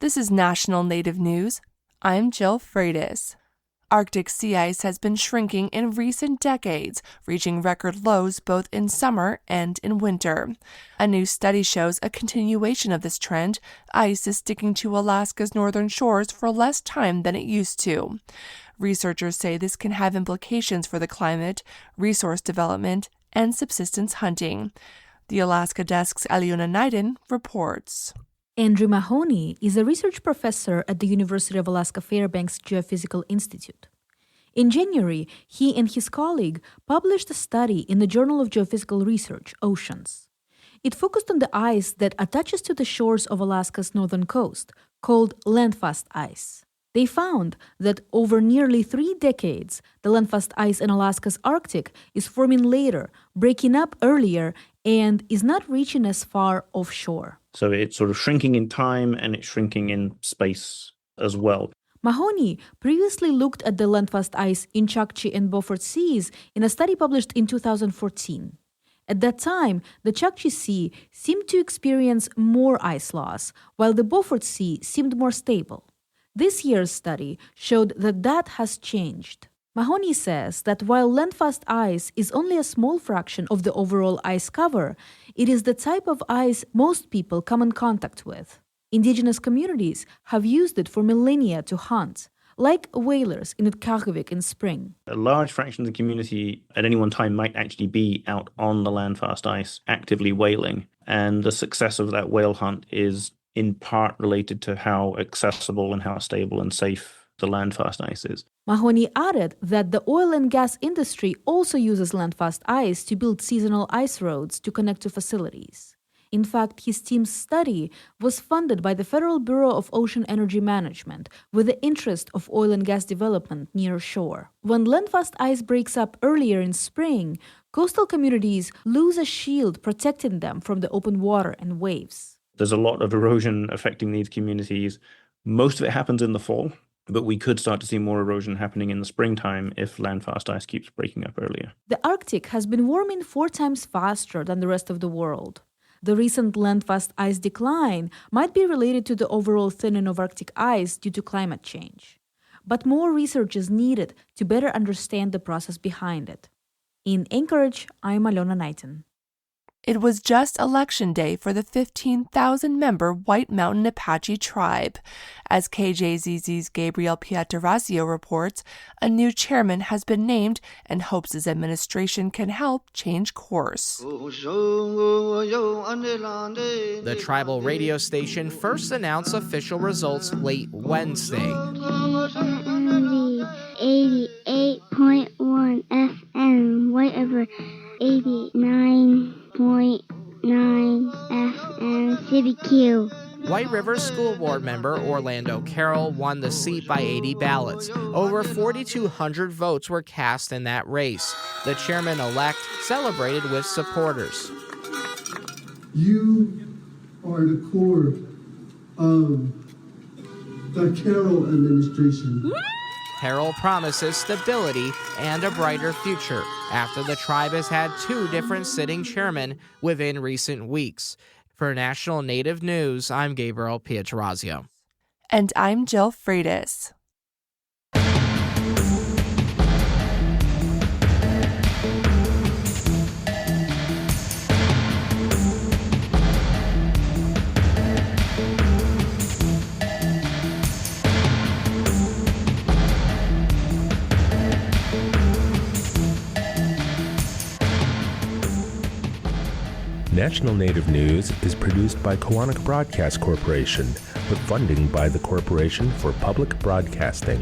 This is National Native News. I'm Jill Freitas. Arctic sea ice has been shrinking in recent decades, reaching record lows both in summer and in winter. A new study shows a continuation of this trend. Ice is sticking to Alaska's northern shores for less time than it used to. Researchers say this can have implications for the climate, resource development, and subsistence hunting. The Alaska Desk's Aliona Naiden reports. Andrew Mahoney is a research professor at the University of Alaska Fairbanks Geophysical Institute. In January, he and his colleague published a study in the Journal of Geophysical Research, Oceans. It focused on the ice that attaches to the shores of Alaska's northern coast, called landfast ice. They found that over nearly 3 decades, the landfast ice in Alaska's Arctic is forming later, breaking up earlier, and is not reaching as far offshore. So it's sort of shrinking in time and it's shrinking in space as well. Mahoney previously looked at the landfast ice in Chukchi and Beaufort Seas in a study published in 2014. At that time, the Chukchi Sea seemed to experience more ice loss, while the Beaufort Sea seemed more stable. This year's study showed that that has changed. Mahoney says that while landfast ice is only a small fraction of the overall ice cover, it is the type of ice most people come in contact with. Indigenous communities have used it for millennia to hunt, like whalers in Utkahovik in spring. A large fraction of the community at any one time might actually be out on the landfast ice, actively whaling, and the success of that whale hunt is in part related to how accessible and how stable and safe the landfast ice is. Mahoney added that the oil and gas industry also uses landfast ice to build seasonal ice roads to connect to facilities. In fact, his team's study was funded by the Federal Bureau of Ocean Energy Management with the interest of oil and gas development near shore. When landfast ice breaks up earlier in spring, coastal communities lose a shield protecting them from the open water and waves. There's a lot of erosion affecting these communities. Most of it happens in the fall, but we could start to see more erosion happening in the springtime if landfast ice keeps breaking up earlier. The Arctic has been warming 4 times faster than the rest of the world. The recent landfast ice decline might be related to the overall thinning of Arctic ice due to climate change. But more research is needed to better understand the process behind it. In Anchorage, I'm Aliona Naiden. It was just Election Day for the 15,000-member White Mountain Apache Tribe. As KJZZ's Gabriel Pietrasio reports, a new chairman has been named and hopes his administration can help change course. The tribal radio station first announced official results late Wednesday. 88.1 FM, whatever, 89.9 FM, City Q. White River School Board member Orlando Carroll won the seat by 80 ballots. Over 4,200 votes were cast in that race. The chairman-elect celebrated with supporters. You are the core of the Carroll administration. Carroll promises stability and a brighter future after the tribe has had 2 different sitting chairmen within recent weeks. For National Native News, I'm Gabriel Pietrasio. And I'm Jill Freitas. National Native News is produced by Kawanak Broadcast Corporation, with funding by the Corporation for Public Broadcasting.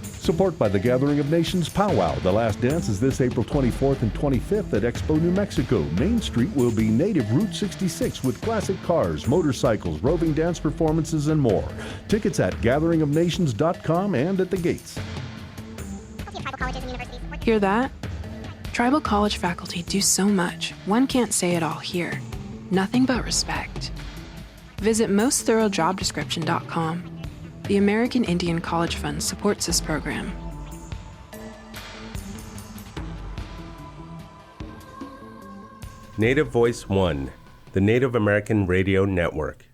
Support by the Gathering of Nations Powwow. The last dance is this April 24th and 25th at Expo, New Mexico. Main Street will be Native Route 66 with classic cars, motorcycles, roving dance performances, and more. Tickets at gatheringofnations.com and at the gates. Hear that? Tribal college faculty do so much, one can't say it all here. Nothing but respect. Visit mostthoroughdjobdescription.com. The American Indian College Fund supports this program. Native Voice One, the Native American Radio Network.